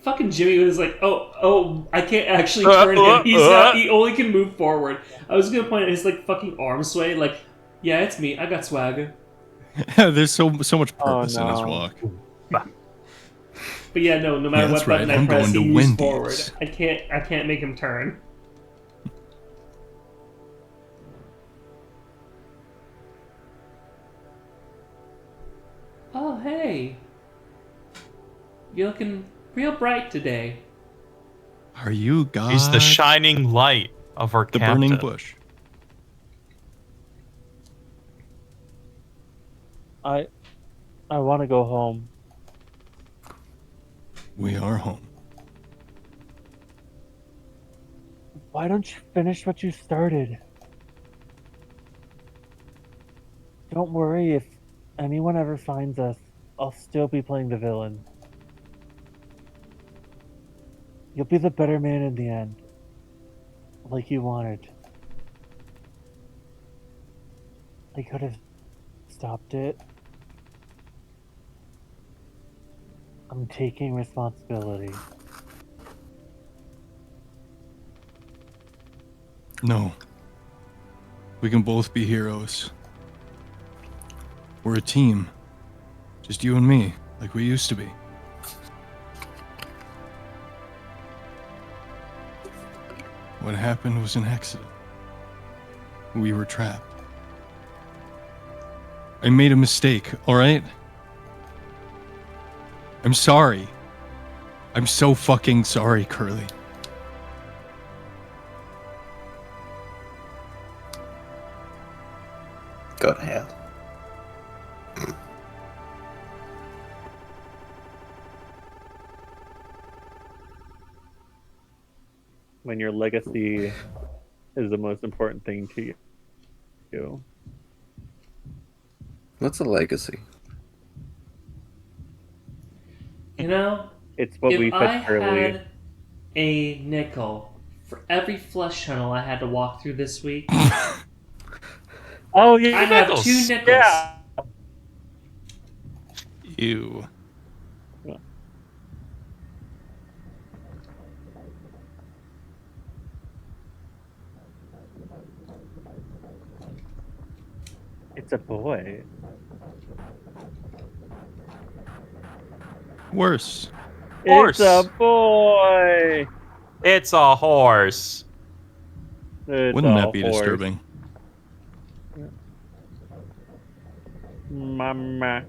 fucking Jimmy was like, oh, I can't actually turn him. He only can move forward. I was gonna point at his like fucking arm sway, like, yeah, it's me. I got swagger. There's so much purpose in his no. walk. But yeah, no matter Yeah, what that's right. button I I'm press, going to he moves Wendy's. forward. I can't make him turn. Oh hey, you're looking real bright today. Are you God? He's the shining light of our the captain. burning bush. I want to go home. We are home. Why don't you finish what you started? Don't worry, if anyone ever finds us, I'll still be playing the villain. You'll be the better man in the end. Like you wanted. I could have stopped it. I'm taking responsibility. No. We can both be heroes. We're a team. Just you and me, like we used to be. What happened was an accident. We were trapped. I made a mistake, alright? I'm sorry. I'm so fucking sorry, Curly. Go to hell. When your legacy is the most important thing to you. What's a legacy? You know, It's what we if I fed Curly. had a nickel for every flush tunnel I had to walk through this week, Oh, yeah, I'd have nickels. 2 nickels. Yeah. Ew. It's a boy. Worse. Horse. It's a boy. It's a horse. It's Wouldn't a that be horse. disturbing? Mama.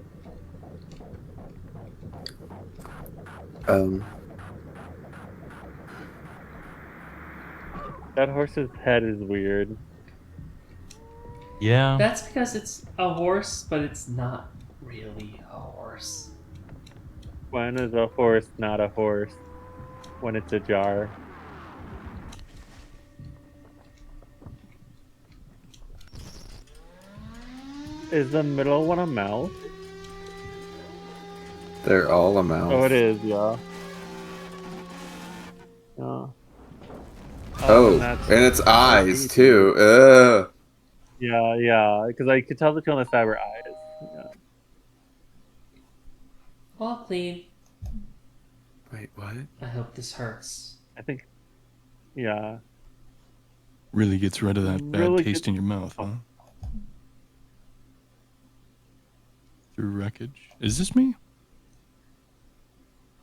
That horse's head is weird. Yeah. That's because it's a horse, but it's not really a horse. When is a horse not a horse? When it's a jar. Is the middle one a mouth? They're all a mouth. Oh, it is, yeah. Yeah. Oh, that's- and its eyes too. Ugh. Yeah, because I could tell the two on the side were eyes. Yeah. All clean. Wait, what? I hope this hurts. I think, yeah. Really gets rid of that bad Really taste gets- in your mouth, huh? Through wreckage. Is this me?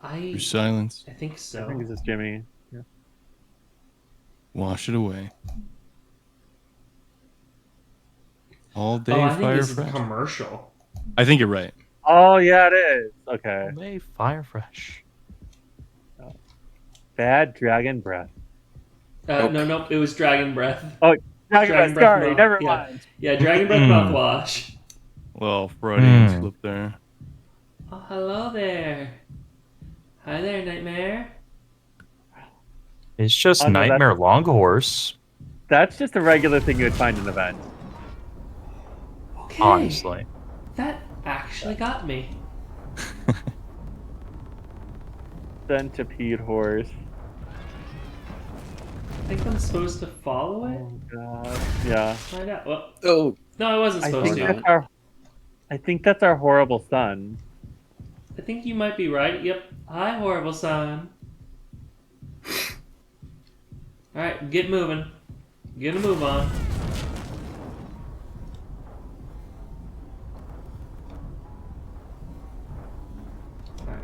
Through silence. I think so. I think this is Jimmy. Yeah. Wash it away. All day I think fire this is a fresh. commercial. I think you're right. Oh, yeah, it is. Okay. May fire fresh. Bad dragon breath. No, it was Dragon Breath. Oh, dragon breath. Sorry, mouth- never yeah. mind. Yeah, Dragon Breath mouthwash. Well, Freudian slip there. Oh, hello there. Hi there, Nightmare. It's just Oh, no, Nightmare Longhorse, That's just a regular thing you would find in the vent. Okay. honestly. That actually got me. Centipede horse. I think I'm supposed to follow it? Oh, God. Yeah. Find out. Well, Oh, no, I wasn't I supposed think to. that's our. I think that's our horrible son. I think you might be right. Yep. Hi, horrible son. Alright, get moving. Get a move on. Alright,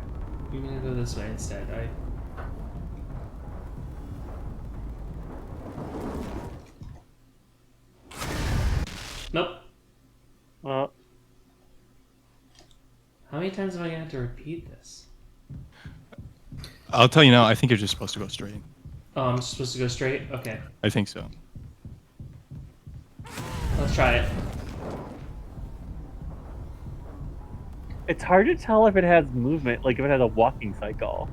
you're gonna go this way instead, right? Nope. Well, How many times am I gonna have to repeat this? I'll tell you now. I think you're just supposed to go straight. Oh, I'm supposed to go straight? Okay. I think so. Let's try it. it's hard to tell if it has movement, like if it has a walking cycle.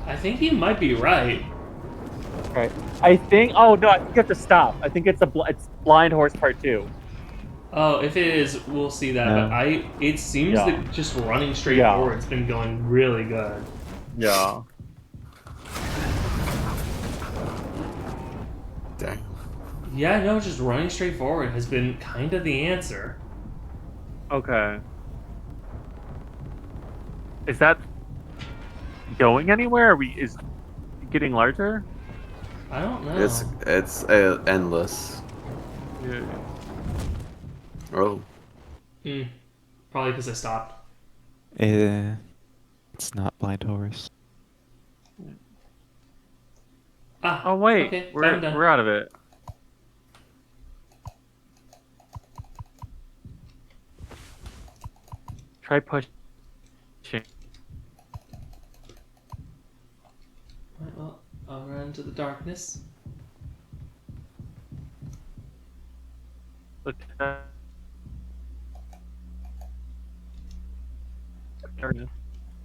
I think you might be right. Right. I think. Oh no! I think you have to stop. I think it's it's blind horse part 2. Oh, if it is, we'll see that. Yeah. But it seems Yeah. that just running straight Yeah. forward's been going really good. Yeah. Dang. Yeah, no, just running straight forward has been kind of the answer. Okay. Is that going anywhere? Is it getting larger? I don't know. It's endless. Yeah. Oh. Probably because I stopped. It's not blind horse. Ah, Oh wait, okay, we're I'm done. out of it. Try pushing. Alright, well, I'll run into the darkness.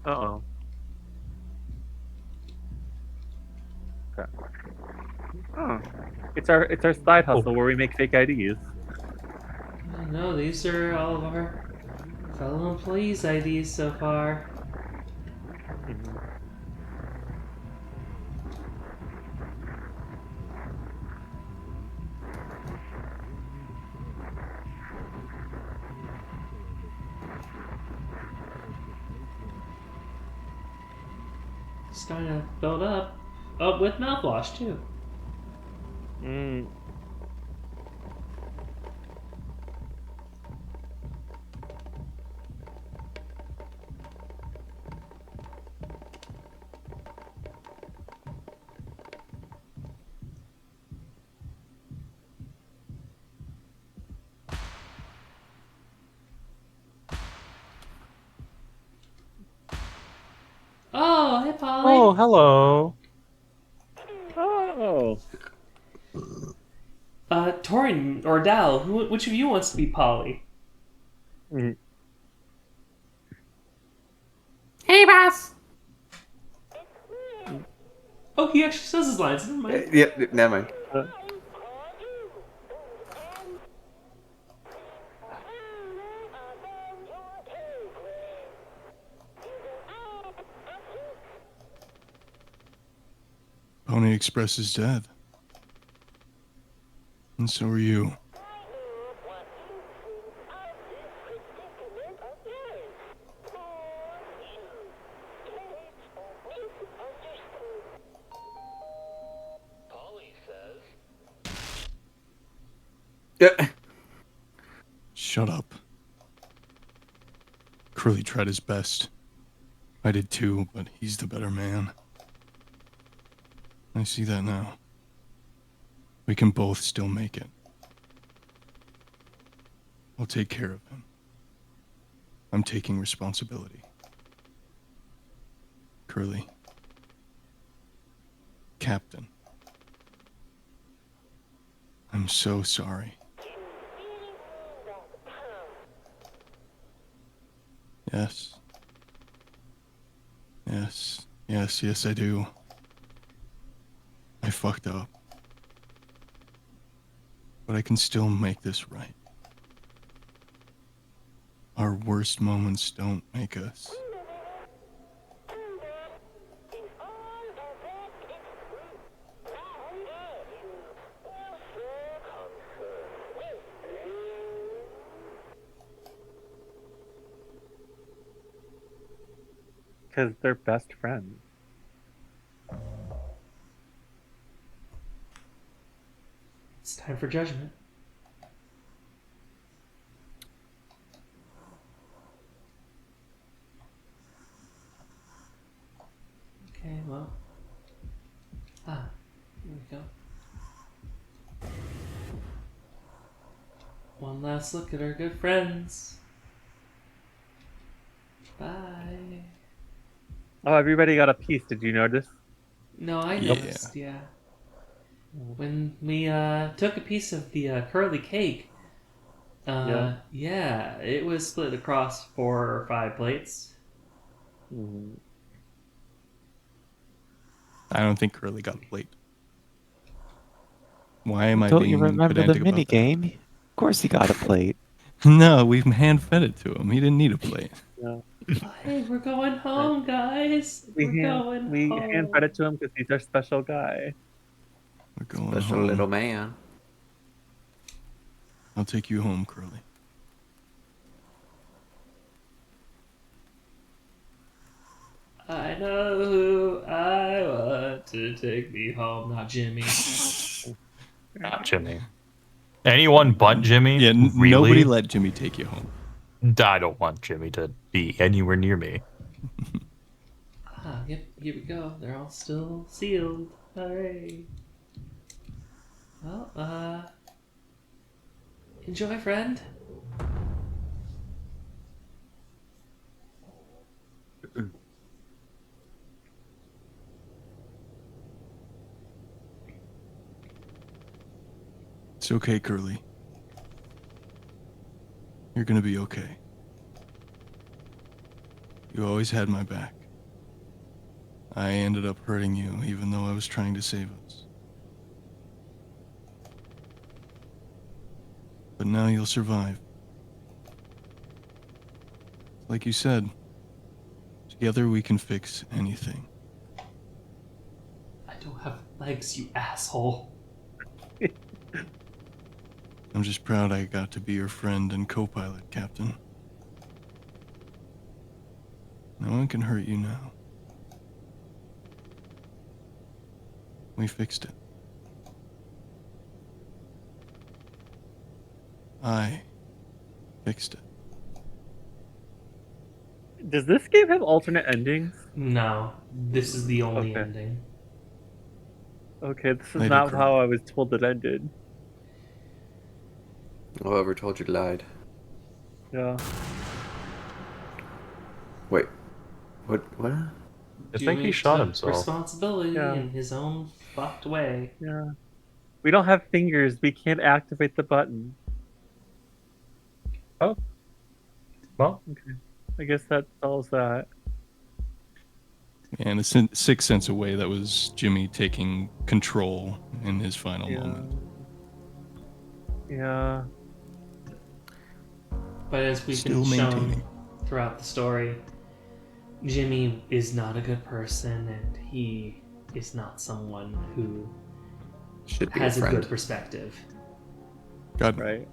Uh oh. Okay. Oh. It's our side hustle where we make fake IDs. No, these are all of our fellow employees' IDs so far. Starting to build up. Oh, with mouthwash too. Mm. Oh, hey Polly. Oh, hello. Oh. Torin or Dal, which of you wants to be Polly? Mm. Hey, boss. Oh, he actually says his lines. Never mind. Yeah, never mind. Pony Express is dead. And so are you. Yeah. Shut up. Curly tried his best. I did too, but he's the better man. I see that now. We can both still make it. I'll take care of him. I'm taking responsibility. Curly. Captain. I'm so sorry. Yes. Yes, I do. I fucked up. But I can still make this right. Our worst moments don't make us. Because they're best friends. It's time for judgment. Okay, well. Here we go. One last look at our good friends. Bye. Oh, everybody got a piece. Did you notice? No, I Yeah. noticed, yeah. When we took a piece of the curly cake, yeah, it was split across 4 or 5 plates. Mhm. I don't think Curly got a plate. Why am I Don't being you remember the pedantic mini about that? game? Of course he got a plate. No, we hand fed it to him. He didn't need a plate. Yeah. Oh, hey, we're going home, guys. We're going We home. hand fed it to him because he's our special guy. We're going Special home. little man. I'll take you home, Curly. I know who I want to take me home. Not Jimmy. Not Jimmy. Anyone but Jimmy? Yeah, really? nobody let Jimmy take you home. I don't want Jimmy to be anywhere near me. Yep, here we go. They're all still sealed. Hooray. Well, enjoy, friend. It's okay, Curly. You're gonna be okay. You always had my back. I ended up hurting you, even though I was trying to save us. But now you'll survive. Like you said, together we can fix anything. I don't have legs, you asshole. I'm just proud I got to be your friend and co-pilot, Captain. No one can hurt you now. We fixed it. I fixed it. Does this game have alternate endings? No, this is the only Okay. ending. Okay, this is I do not cry. how I was told it ended. Whoever told you lied. Yeah. Wait. What? What? I think Jimmy he shot took himself. responsibility Yeah. in his own fucked way. Yeah. We don't have fingers. We can't activate the button. Oh. Well, Okay. I guess that solves that. And a sixth sense away, that was Jimmy taking control in his final Yeah. moment. Yeah. But as we've Still been shown maintaining. throughout the story, Jimmy is not a good person, and he is not someone who Should be has a a friend. good perspective. God, Right.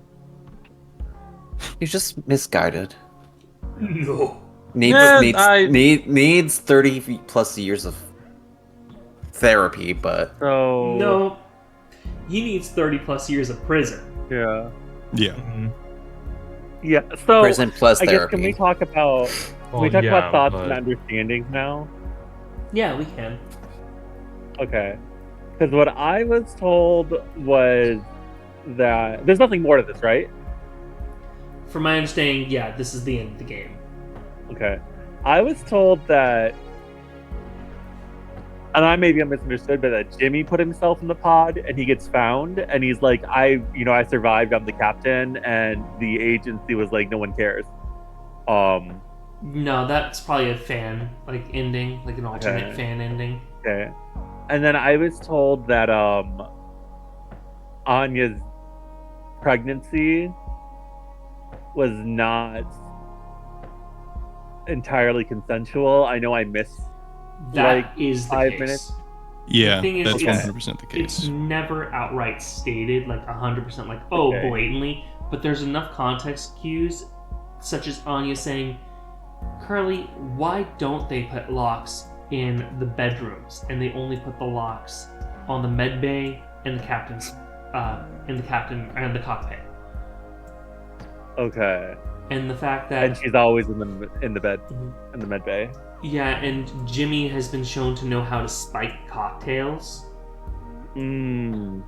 He's just misguided. No. Needs 30 plus years of therapy, but So. No. He needs 30 plus years of prison. Yeah. yeah. Yeah. So. prison plus I guess therapy. can we talk about yeah, thoughts but- and understandings now? Yeah, we can. Okay. Because what I was told was that there's nothing more to this, right? From my understanding, yeah, this is the end of the game. Okay. I was told that, and I maybe misunderstood, but that Jimmy put himself in the pod and he gets found and he's like, I survived, I'm the captain, and the agency was like, no one cares. No, that's probably a fan ending, like an alternate Okay. fan ending. Okay. And then I was told that Anya's pregnancy was not entirely consensual. I know I missed That is the 5 case. minutes. Yeah, The thing is, that's it's- 100% the It's case. never outright stated, 100%, Okay. blatantly, but there's enough context cues, such as Anya saying, Curly, why don't they put locks in the bedrooms and they only put the locks on the med bay and the captain's and the cockpit? Okay. And the fact that And she's always in the bed Mhm. in the med bay. Yeah, and Jimmy has been shown to know how to spike cocktails Mm.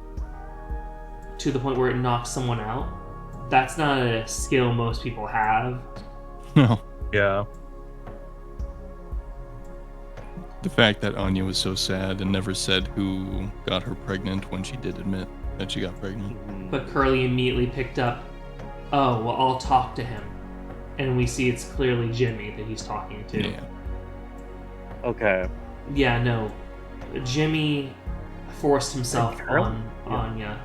to the point where it knocks someone out. That's not a skill most people have. No. Yeah. The fact that Anya was so sad and never said who got her pregnant when she did admit that she got pregnant. Mhm. But Curly immediately picked up, oh, well, I'll talk to him. And we see it's clearly Jimmy that he's talking to. Yeah. Okay. Yeah, no. Jimmy forced himself And Curly- on yeah. Anya.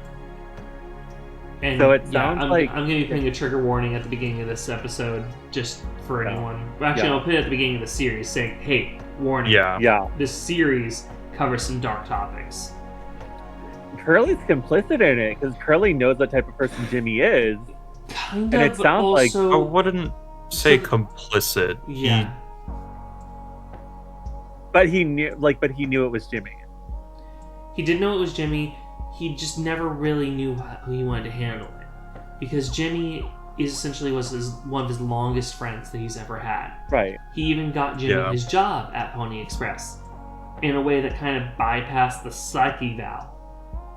And So it sounds I'm like- going to be putting a trigger warning at the beginning of this episode, just for Yeah. anyone. Actually, Yeah. I'll put it at the beginning of the series, saying, "Hey, warning! Yeah. Yeah. This series covers some dark topics." Curly's complicit in it because Curly knows what type of person Jimmy is. Kind And of. it sounds like- also, I wouldn't say So- complicit. yeah. But he knew it was Jimmy. He did know it was Jimmy. He just never really knew who he wanted to handle it, because Jimmy was one of his longest friends that he's ever had. Right. He even got Jimmy Yeah. his job at Pony Express in a way that kind of bypassed the psych eval,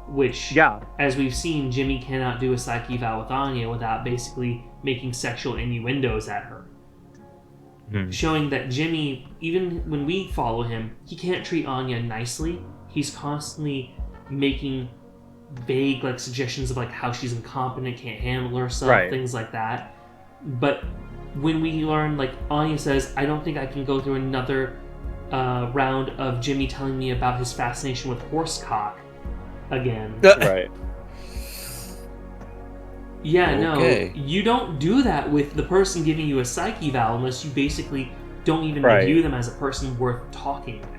which, Yeah. as we've seen, Jimmy cannot do a psych eval with Anya without basically making sexual innuendos at her. Hmm. Showing that Jimmy, even when we follow him, he can't treat Anya nicely. He's constantly making vague suggestions of how she's incompetent, can't handle herself, Right. things like that. But when we learn, Anya says, I don't think I can go through another round of Jimmy telling me about his fascination with horsecock again. Right. Yeah, Okay. no, you don't do that with the person giving you a psych eval unless you basically don't even Right. view them as a person worth talking with.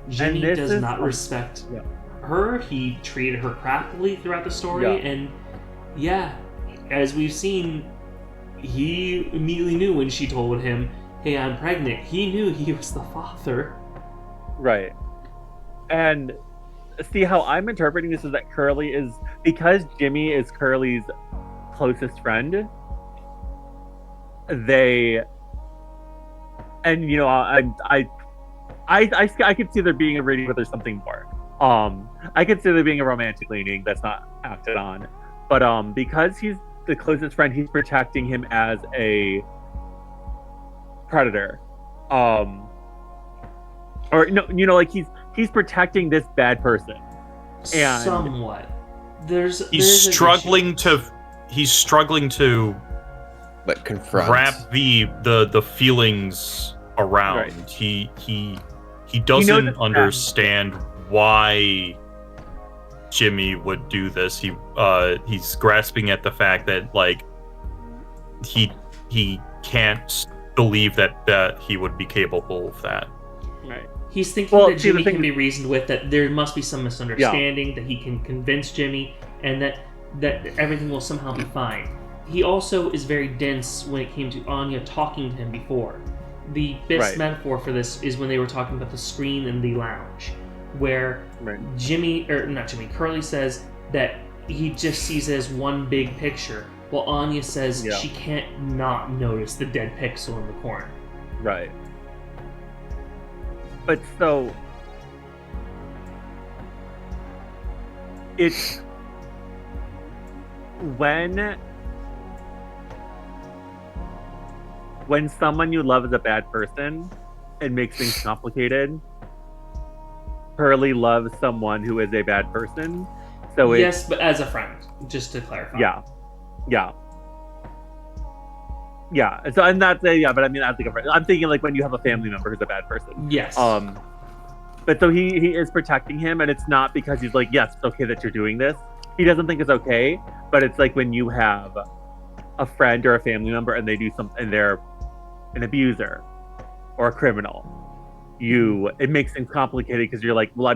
Jimmy this does is not like- respect Yeah. her. He treated her craftily throughout the story, Yeah. and yeah, as we've seen, he immediately knew when she told him, "Hey, I'm pregnant." He knew he was the father. Right. And see how I'm interpreting this is that Curly is, because Jimmy is Curly's closest friend. I could see there being a reading, but there's something more. I could see there being a romantic leaning that's not acted on, but because he's the closest friend, he's protecting him as a predator, or no, he's protecting this bad person. And- Somewhat. There's a He's distinction. struggling to But confront. wrap the feelings around. Right. He knows doesn't it's bad. understand why Jimmy would do this. He's grasping at the fact that he can't believe that he would be capable of that. Right. He's thinking Well, that see, the Jimmy thing can be reasoned with, that there must be some misunderstanding, that he can convince Jimmy, and that everything will somehow be fine. He also is very dense when it came to Anya talking to him before. The best Right. metaphor for this is when they were talking about the screen in the lounge, where Right. Curly says that he just sees it as one big picture, while Anya says Yeah. she can't not notice the dead pixel in the corner. Right. But so it's when someone you love is a bad person, it makes things complicated. Curly loves someone who is a bad person, so Yes, but as a friend, just to clarify. yeah. So, and that's but I mean, as a friend, I'm thinking when you have a family member who's a bad person. Yes. But so he is protecting him, and it's not because he's yes, it's okay that you're doing this. He doesn't think it's okay, but it's when you have a friend or a family member and they do something, and they're an abuser or a criminal, it makes things complicated because you're well,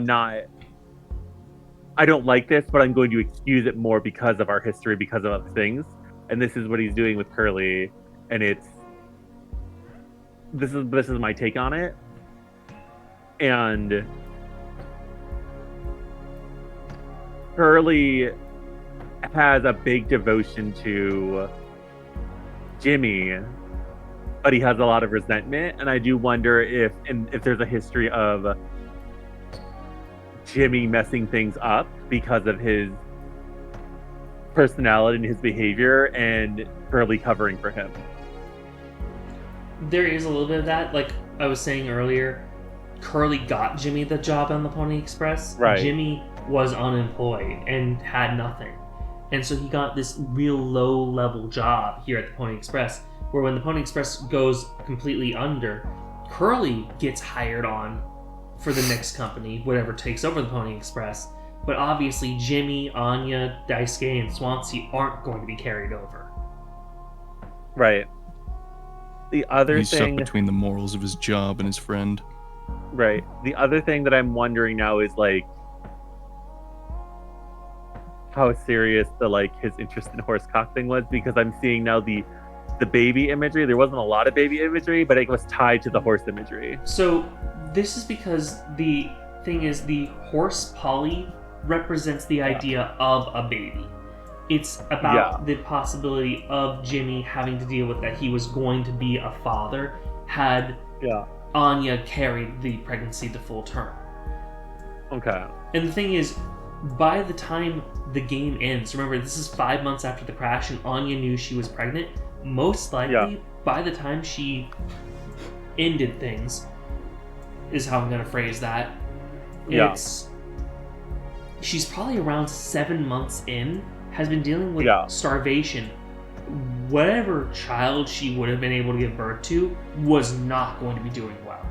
I don't like this, but I'm going to excuse it more because of our history, because of other things. And this is what he's doing with Curly, and this is my take on it, and Curly has a big devotion to Jimmy, but he has a lot of resentment, and I do wonder if there's a history of Jimmy messing things up because of his personality and his behavior, and Curly covering for him. There is a little bit of that. Like I was saying earlier, Curly got Jimmy the job on the Pony Express. Right. Jimmy was unemployed and had nothing. And so he got this real low-level job here at the Pony Express, where when the Pony Express goes completely under, Curly gets hired on for the next company, whatever takes over the Pony Express. But obviously Jimmy, Anya, Daisuke, and Swansea aren't going to be carried over. Right. The other He's thing... stuck between the morals of his job and his friend. Right. The other thing that I'm wondering now is, like, how serious his interest in horsecock thing was, because I'm seeing now the baby imagery. There wasn't a lot of baby imagery, but it was tied to the horse imagery. So this is because the thing is, the horse Polly represents the idea of a baby. It's about the possibility of Jimmy having to deal with that he was going to be a father had Anya carried the pregnancy to full term. Okay. And the thing is, by the time the game ends, remember this is 5 months after the crash and Anya knew she was pregnant, most likely by the time she ended things, is how I'm going to phrase that, she's probably around 7 months in, has been dealing with starvation. Whatever child she would have been able to give birth to was not going to be doing well.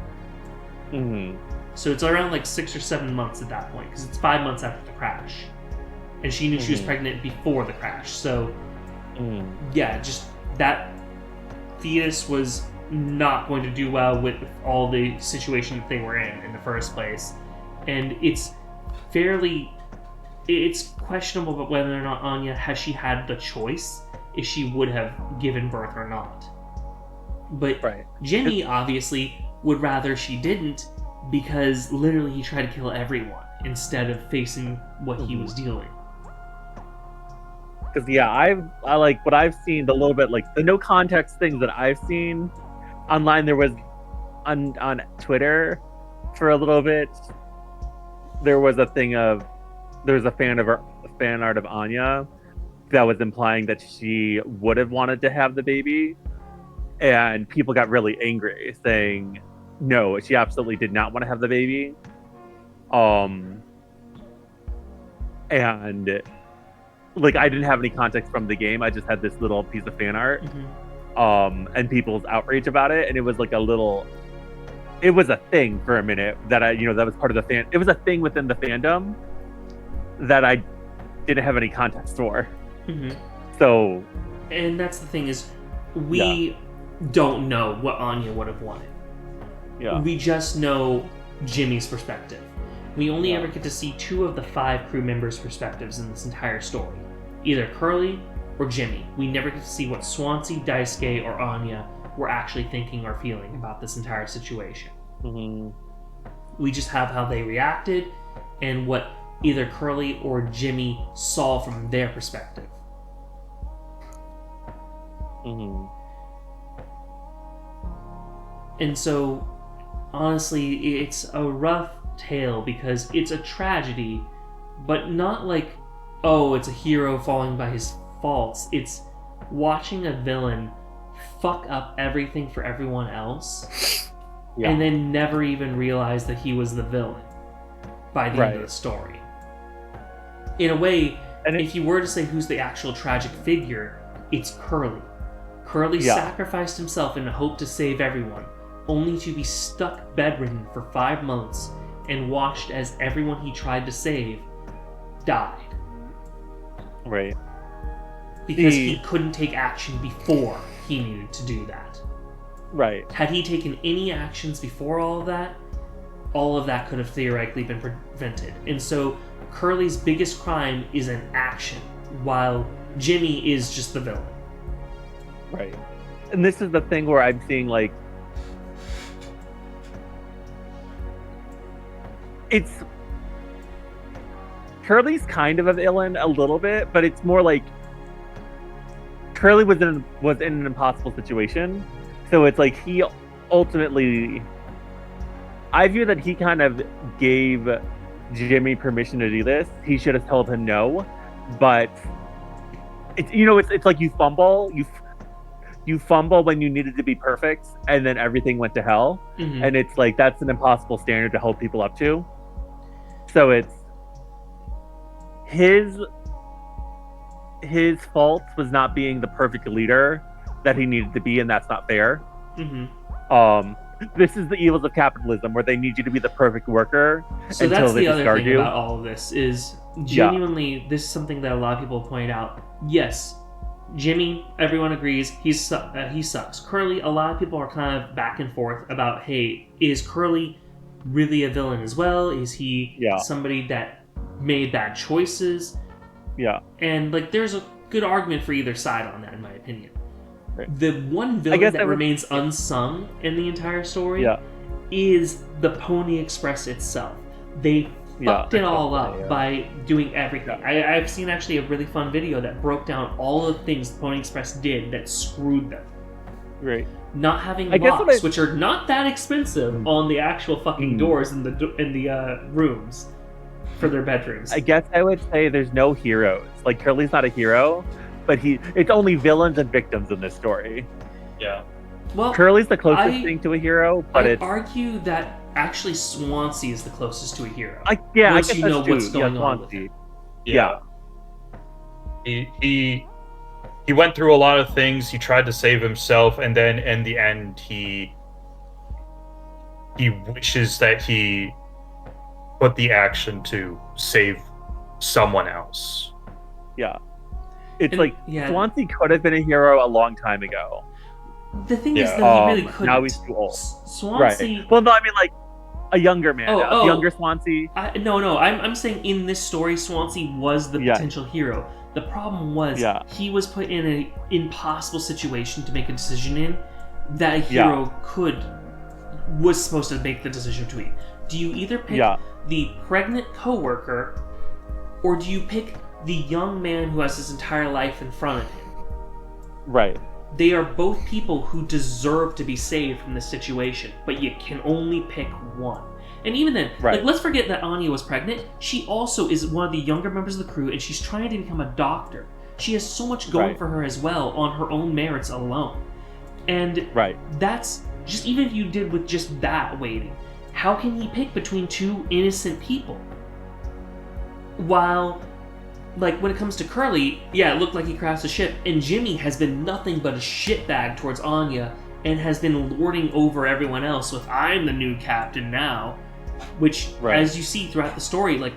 Mm-hmm. So it's around like 6 or 7 months at that point, because it's 5 months after the crash. And she knew she was pregnant before the crash. So, just that fetus was not going to do well with all the situation that they were in the first place. And it's questionable about whether or not Anya, has she had the choice if she would have given birth or not. But Jimmy obviously would rather she didn't, because literally he tried to kill everyone instead of facing what he was dealing. Because I like what I've seen, the little bit, like the no context things that I've seen online. There was on Twitter for a little bit, there was a thing of, there was a fan art of Anya that was implying that she would have wanted to have the baby, and people got really angry saying no, she absolutely did not want to have the baby. And like, I didn't have any context from the game. I just had this little piece of fan art, and people's outrage about it. And it was like it was a thing for a minute that that was part of the fan. It was a thing within the fandom that I didn't have any context for. So, and that's the thing is, we don't know what Anya would have wanted. We just know Jimmy's perspective. We only ever get to see 2 of the 5 crew members' perspectives in this entire story. Either Curly or Jimmy. We never get to see what Swansea, Daisuke, or Anya were actually thinking or feeling about this entire situation. We just have how they reacted and what either Curly or Jimmy saw from their perspective. And so, honestly, it's a rough tale because it's a tragedy, but not like, oh, it's a hero falling by his faults. It's watching a villain fuck up everything for everyone else and then never even realize that he was the villain by the end of the story. In a way, if you were to say who's the actual tragic figure, it's Curly. Curly sacrificed himself in the hope to save everyone, only to be stuck bedridden for 5 months and watched as everyone he tried to save died. Right. Because he couldn't take action before he needed to do that. Right. Had he taken any actions before all of that could have theoretically been prevented. And so Curly's biggest crime is an action, while Jimmy is just the villain. Right. And this is the thing where I'm seeing, like, it's Curly's kind of a villain a little bit, but it's more like Curly was in an impossible situation, so it's like he ultimately. I view that he kind of gave Jimmy permission to do this. He should have told him no, but it's like you fumble when you needed to be perfect, and then everything went to hell, and it's like that's an impossible standard to hold people up to. So it's his fault was not being the perfect leader that he needed to be, and that's not fair. This is the evils of capitalism, where they need you to be the perfect worker so until that's they the other discard thing you. about all of this is genuinely this is something that a lot of people point out. Yes, Jimmy, everyone agrees he sucks. Curly, a lot of people are kind of back and forth about, hey, is Curly really a villain as well? Is he somebody that made bad choices? Yeah. And like there's a good argument for either side on that, in my opinion. Right. The one villain that remains unsung in the entire story is the Pony Express itself. They fucked it all up by doing everything. I've seen actually a really fun video that broke down all the things the Pony Express did that screwed them. Right. Not having locks, which are not that expensive, on the actual fucking doors in the rooms for their bedrooms. I guess I would say there's no heroes. Like Curly's not a hero, but it's only villains and victims in this story. Yeah. Well, Curly's the closest thing to a hero, but I'd argue that actually Swansea is the closest to a hero. I guess you know what's going on with him. Yeah. He went through a lot of things. He tried to save himself, and then in the end, he wishes that he put the action to save someone else. Yeah. It's Swansea could have been a hero a long time ago. The thing is that he really couldn't. Now he's too old. Swansea. Right. Well, no, I mean like a younger man, younger Swansea. No. I'm saying in this story, Swansea was the potential hero. The problem was he was put in an impossible situation to make a decision in that a hero was supposed to make the decision between. Do you either pick the pregnant coworker, or do you pick the young man who has his entire life in front of him? Right. They are both people who deserve to be saved from this situation, but you can only pick one. And even then, like, let's forget that Anya was pregnant. She also is one of the younger members of the crew, and she's trying to become a doctor. She has so much going for her as well on her own merits alone. And that's just, even if you did with just that weighting, how can he pick between two innocent people? While, like, when it comes to Curly, it looked like he crashed the ship, and Jimmy has been nothing but a shitbag towards Anya and has been lording over everyone else with, I'm the new captain now. Which, as you see throughout the story, like,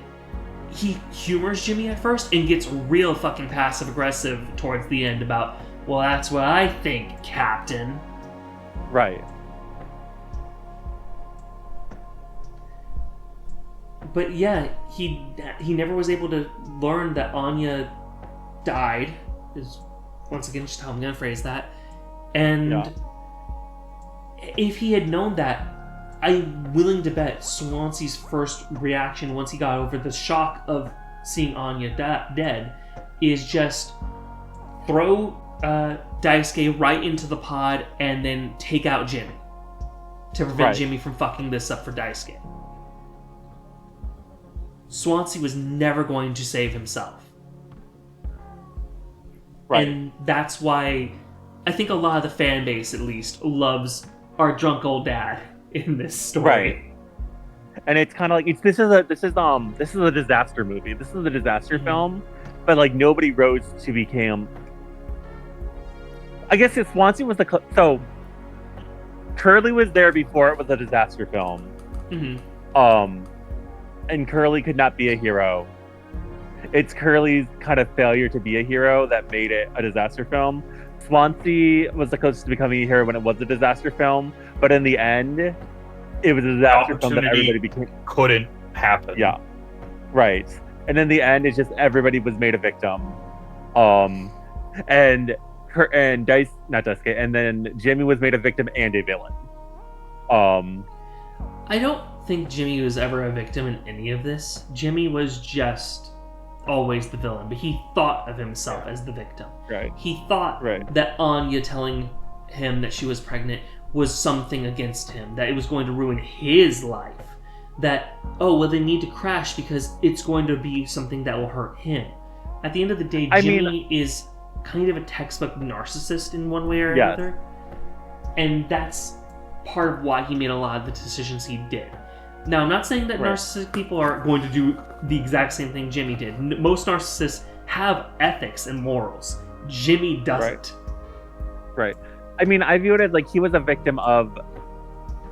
he humors Jimmy at first and gets real fucking passive-aggressive towards the end about, well, that's what I think, Captain. Right. But yeah, he never was able to learn that Anya died, is once again just how I'm going to phrase that. And if he had known that, I'm willing to bet Swansea's first reaction once he got over the shock of seeing Anya dead is just throw Daisuke right into the pod and then take out Jimmy to prevent Jimmy from fucking this up for Daisuke. Swansea was never going to save himself. And that's why I think a lot of the fan base, at least, loves our drunk old dad in this story. And it's kind of like this is a disaster movie. This is a disaster film, but like nobody rose to become. I guess if Swansea was so Curly was there before it was a disaster film. And Curly could not be a hero. It's Curly's kind of failure to be a hero that made it a disaster film. Swansea was the closest to becoming a hero when it was a disaster film, but in the end, it was a disaster film that everybody became. Couldn't happen. Yeah, right. And in the end, it's just everybody was made a victim. And then Jimmy was made a victim and a villain. I don't think Jimmy was ever a victim in any of this. Jimmy was just always the villain, but he thought of himself as the victim. Right. He thought that Anya telling him that she was pregnant was something against him, that it was going to ruin his life. That, oh, well, they need to crash because it's going to be something that will hurt him. At the end of the day, Jimmy is kind of a textbook narcissist in one way or another. And that's part of why he made a lot of the decisions he did. Now, I'm not saying that narcissistic people are going to do the exact same thing Jimmy did. Most narcissists have ethics and morals. Jimmy doesn't. Right. I mean, I view it as like he was a victim of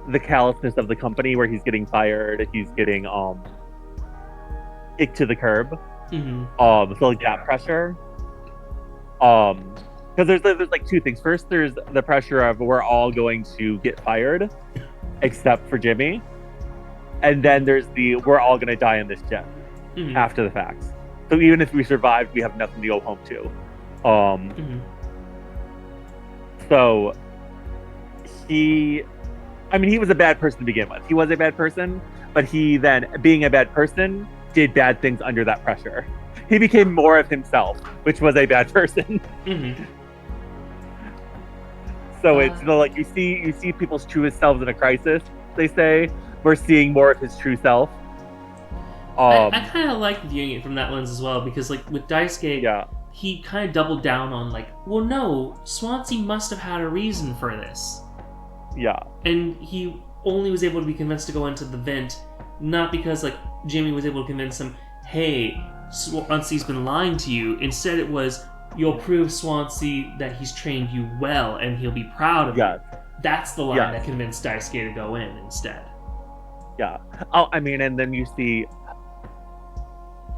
the callousness of the company, where he's getting fired, he's getting kicked to the curb. So like that pressure. Because there's like two things. First, there's the pressure of we're all going to get fired, except for Jimmy. And then there's the we're all going to die in this jet after the fact. So even if we survive, we have nothing to go home to. So he was a bad person to begin with. He was a bad person, but he then, being a bad person, did bad things under that pressure. He became more of himself, which was a bad person. So it's like you see people's truest selves in a crisis. They say we're seeing more of his true self. I kind of like viewing it from that lens as well, because like with Daisuke, he kind of doubled down on like, well, no, Swansea must have had a reason for this. Yeah. And he only was able to be convinced to go into the vent, not because like Jimmy was able to convince him, hey, Swansea's been lying to you. Instead it was, you'll prove Swansea that he's trained you well and he'll be proud of you. That's the line that convinced Daisuke to go in instead. Yeah. Oh, I mean, and then you see,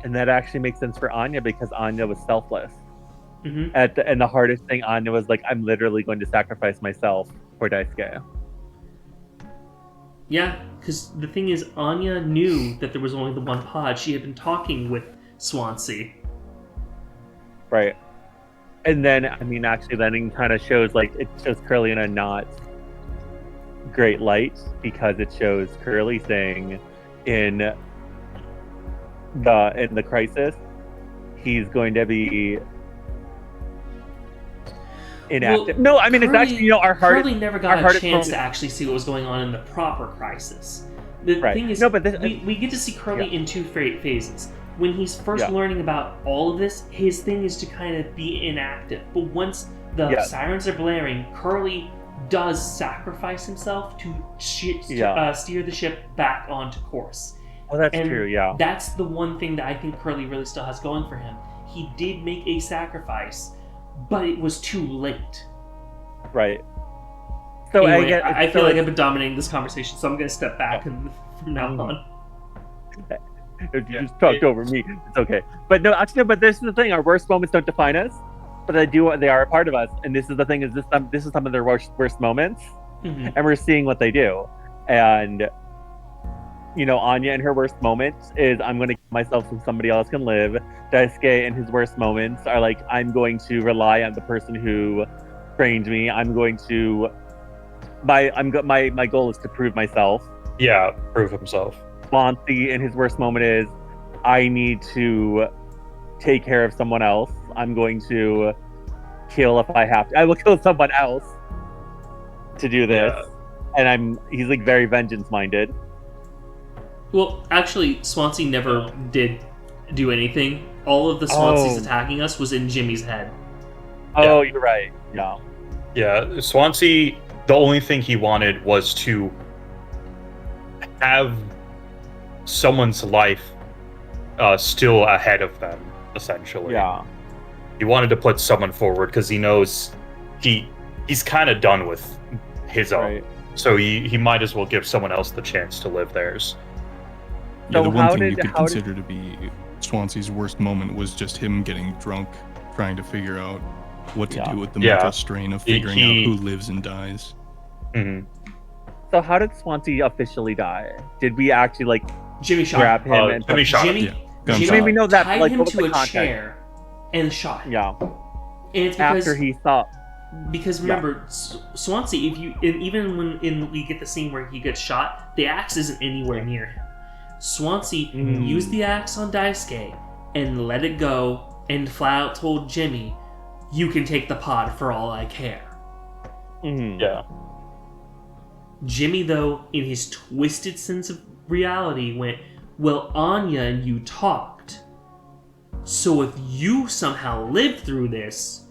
and that actually makes sense for Anya, because Anya was selfless. And the hardest thing, Anya was like, I'm literally going to sacrifice myself for Daisuke. Yeah, because the thing is, Anya knew that there was only the one pod. She had been talking with Swansea. Right. And then, I mean, actually, then it kind of shows, like, it shows Curly in a not great light, because it shows Curly saying in the crisis, he's going to be inactive. Well, no, I mean, Curly, it's actually, our hardest... Curly never got a chance to actually see what was going on in the proper crisis. The thing is, we get to see Curly in two phases. When he's first learning about all of this, his thing is to kind of be inactive. But once the sirens are blaring, Curly does sacrifice himself to steer the ship back onto course. Oh, that's true, yeah. That's the one thing that I think Curly really still has going for him. He did make a sacrifice, but it was too late. Right. So anyway, I feel like I've been dominating this conversation, so I'm going to step back from now on. If you just talked over me, it's okay. But no, actually, but this is the thing: our worst moments don't define us, but they are a part of us. And this is the thing: this is some of their worst moments, and we're seeing what they do. And Anya in her worst moments is, I'm going to kill myself so somebody else can live. Daisuke in his worst moments are like, I'm going to rely on the person who trained me. I'm going to my goal is to prove myself. Yeah, prove himself. Swansea in his worst moment is, I need to take care of someone else. I'm going to kill if I have to. I will kill someone else to do this. And he's like very vengeance minded. Well, actually, Swansea never did do anything. All of the Swanseas attacking us was in Jimmy's head. Oh, you're right. Yeah. Yeah, Swansea, the only thing he wanted was to have someone's life still ahead of them, essentially. Yeah. He wanted to put someone forward because he knows he's kind of done with his own. Right. So he might as well give someone else the chance to live theirs. Yeah, the one thing you could consider to be Swansea's worst moment was just him getting drunk, trying to figure out what to do with the mental strain of figuring out who lives and dies. Mm-hmm. So how did Swansea officially die? Did we actually Jimmy shot grab him and Jimmy shot him? Jimmy we know that tied him to a chair and shot him. Yeah. And it's because after he saw Because remember, Swansea, even when we get the scene where he gets shot, the axe isn't anywhere near him. Swansea used the axe on Daisuke and let it go, and flat out told Jimmy, "You can take the pod for all I care." Yeah. Jimmy, though, in his twisted sense of reality, went, "Well, Anya and you talked. So if you somehow lived through this,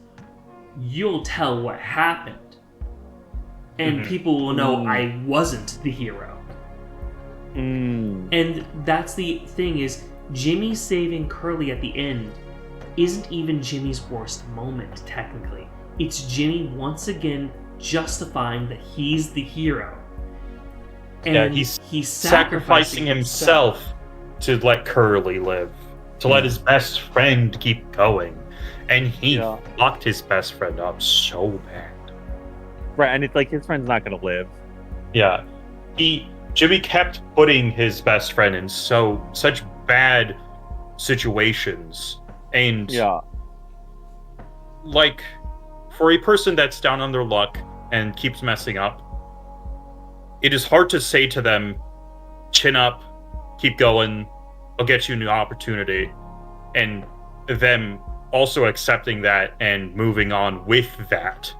you'll tell what happened. And people will know I wasn't the hero." And that's the thing is, Jimmy saving Curly at the end isn't even Jimmy's worst moment, technically. It's Jimmy once again justifying that he's the hero. And he's sacrificing himself to let Curly live, to let his best friend keep going. And he fucked his best friend up so bad. Right, and it's like his friend's not gonna live. Yeah. Jimmy kept putting his best friend in such bad situations. And like, for a person that's down on their luck and keeps messing up, it is hard to say to them, chin up, keep going, I'll get you a new opportunity, and them also accepting that and moving on with that.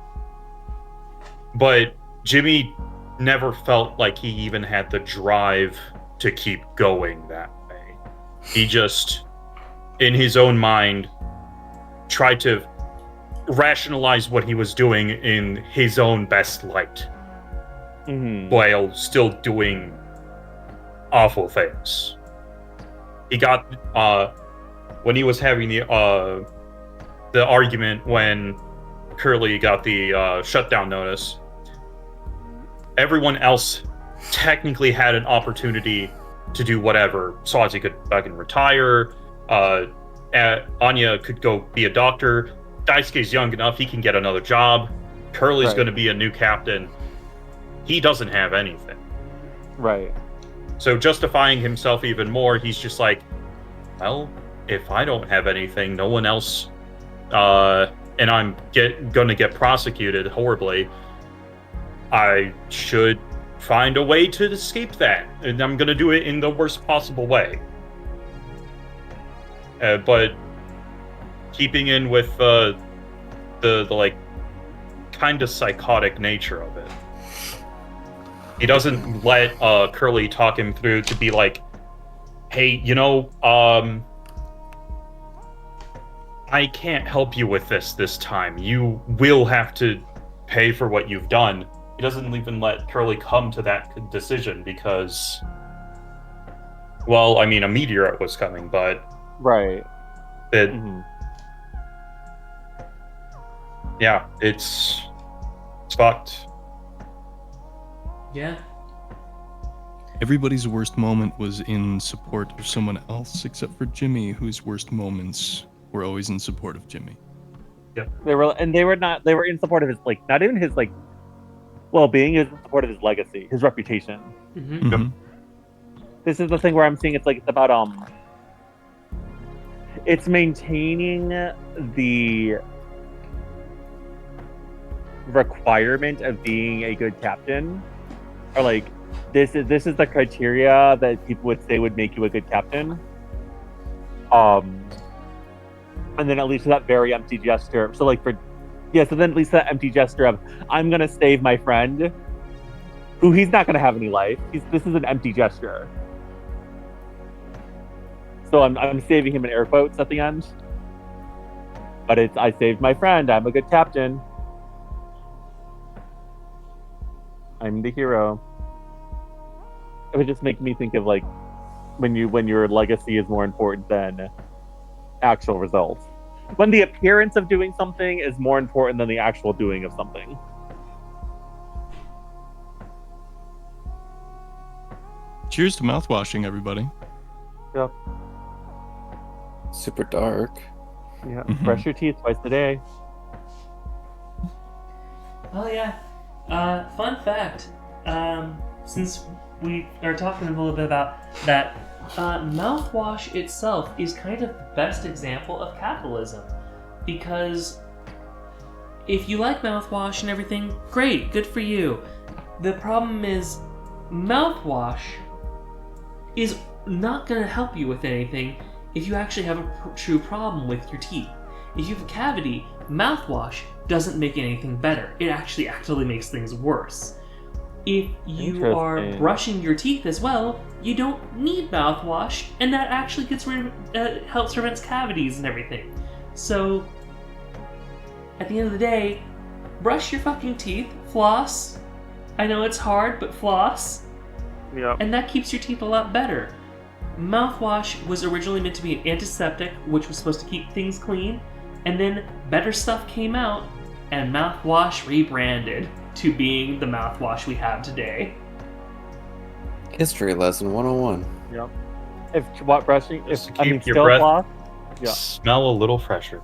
But Jimmy never felt like he even had the drive to keep going that way. He just, in his own mind, tried to rationalize what he was doing in his own best light, while still doing awful things. He got when he was having the argument when Curly got the shutdown notice, everyone else technically had an opportunity to do whatever. Swansea could fucking retire. Anya could go be a doctor. Daisuke's young enough; he can get another job. Curly's going to be a new captain. He doesn't have anything. Right. So justifying himself even more, he's just like, well, if I don't have anything, no one else, and I'm going to get prosecuted horribly, I should find a way to escape that, and I'm going to do it in the worst possible way. But keeping in with the like kind of psychotic nature of it, he doesn't let Curly talk him through to be like, hey, I can't help you with this time. You will have to pay for what you've done. He doesn't even let Curly come to that decision because, well, I mean, a meteorite was coming, but yeah, it's fucked. Yeah. Everybody's worst moment was in support of someone else, except for Jimmy, whose worst moments were always in support of Jimmy. Yeah. They were in support of his, like, not even his, like, well-being, is in support of his legacy, his reputation. This is the thing where I'm seeing it's about it's maintaining the requirement of being a good captain, or like this is the criteria that people would say would make you a good captain. And then at least that very empty gesture. So then at least that empty gesture of, I'm gonna save my friend, who he's not gonna have any life. This is an empty gesture. So I'm saving him in air quotes at the end. But it's, I saved my friend, I'm a good captain. I'm the hero. It would just make me think of like when your legacy is more important than actual results. When the appearance of doing something is more important than the actual doing of something. Cheers to mouthwashing, everybody. Yeah. Super dark. Yeah. Brush your teeth twice a day. Oh yeah. Fun fact. Since we are talking a little bit about that, mouthwash itself is kind of the best example of capitalism, because if you like mouthwash and everything, great, good for you. The problem is, mouthwash is not going to help you with anything if you actually have a true problem with your teeth. If you have a cavity, mouthwash doesn't make anything better. It actually actively makes things worse. If you are brushing your teeth as well, you don't need mouthwash, and that actually helps prevent cavities and everything. So, at the end of the day, brush your fucking teeth, floss. I know it's hard, but floss. Yep. And that keeps your teeth a lot better. Mouthwash was originally meant to be an antiseptic, which was supposed to keep things clean, and then better stuff came out, and mouthwash rebranded to being the mouthwash we have today. History lesson 101. Yep. Keep your still breath floss. Yeah. Smell a little fresher.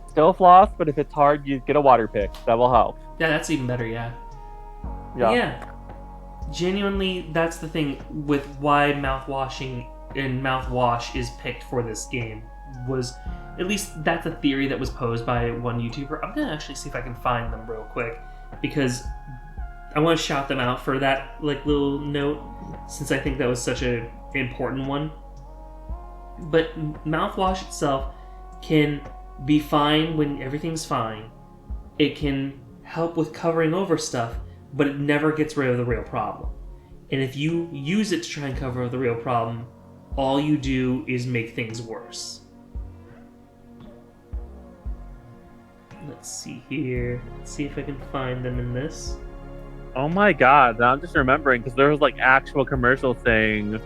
Still floss, but if it's hard, you get a water pick. That will help. Yeah, that's even better, yeah. Yeah. Genuinely, that's the thing with why mouthwashing and mouthwash is picked for this game. Was at least that's a theory that was posed by one YouTuber. I'm gonna actually see if I can find them real quick because I want to shout them out for that little note since I think that was such an important one. But mouthwash itself can be fine when everything's fine. It can help with covering over stuff, but it never gets rid of the real problem. And if you use it to try and cover the real problem, all you do is make things worse. Let's see here. Let's see if I can find them in this. Oh my god, now I'm just remembering because there was actual commercials saying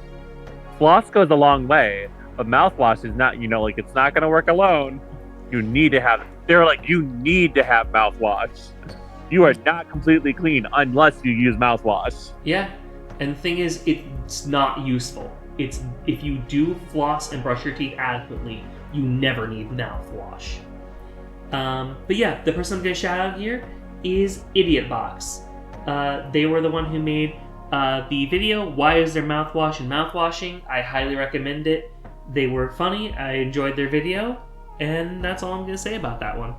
floss goes a long way, but mouthwash is not, it's not going to work alone. You need to have, you need to have mouthwash. You are not completely clean unless you use mouthwash. Yeah, and the thing is, it's not useful. It's if you do floss and brush your teeth adequately, you never need mouthwash. But yeah, the person I'm going to shout out here is IdiotBox. They were the one who made the video, Why Is There Mouthwash and Mouthwashing? I highly recommend it. They were funny, I enjoyed their video, and that's all I'm going to say about that one.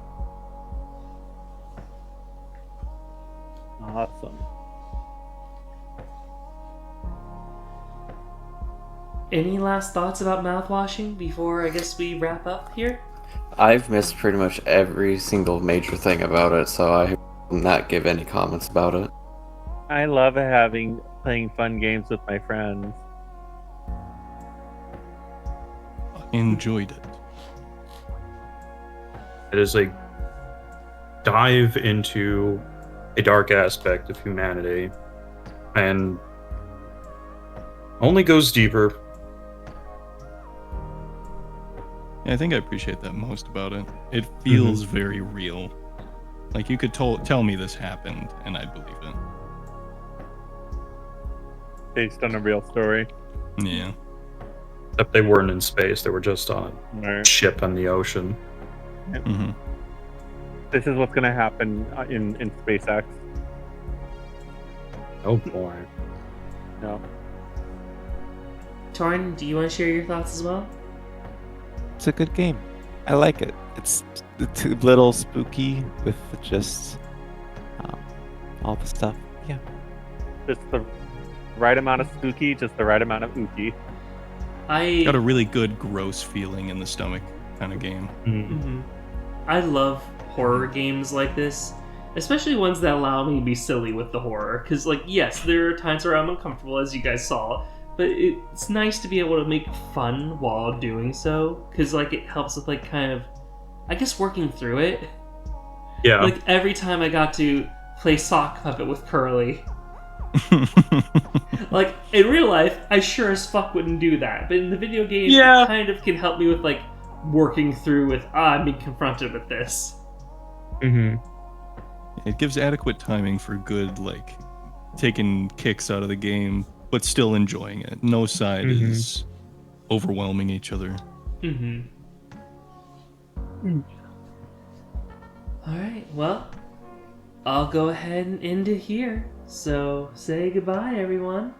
Awesome. Any last thoughts about mouthwashing before I guess we wrap up here? I've missed pretty much every single major thing about it, so I will not give any comments about it. I love playing fun games with my friends. I enjoyed it. It is a dive into a dark aspect of humanity and only goes deeper. Yeah, I think I appreciate that most about it. It feels very real. Like you could tell me this happened and I'd believe it. Based on a real story. Yeah. Except they weren't in space, they were just on a ship on the ocean. Mm-hmm. This is what's going to happen in SpaceX. Oh boy. No. Torrin, do you want to share your thoughts as well? It's a good game. I like it. It's a little spooky with just all the stuff. Yeah. Just the right amount of spooky, just the right amount of ooky. Got a really good gross feeling in the stomach kind of game. Mm-hmm. I love horror games like this, especially ones that allow me to be silly with the horror. Because, yes, there are times where I'm uncomfortable, as you guys saw, but it's nice to be able to make fun while doing so. Because, it helps with, kind of, I guess, working through it. Yeah. Every time I got to play sock puppet with Curly. In real life, I sure as fuck wouldn't do that. But in the video game, it kind of can help me with, working through with, I'm being confronted with this. Mm-hmm. It gives adequate timing for good, taking kicks out of the game, but still enjoying it. No side is overwhelming each other. Mm-hmm. Alright, well, I'll go ahead and end it here. So, say goodbye, everyone.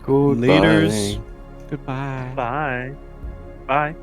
Goodbye. Laters. Goodbye. Bye. Bye.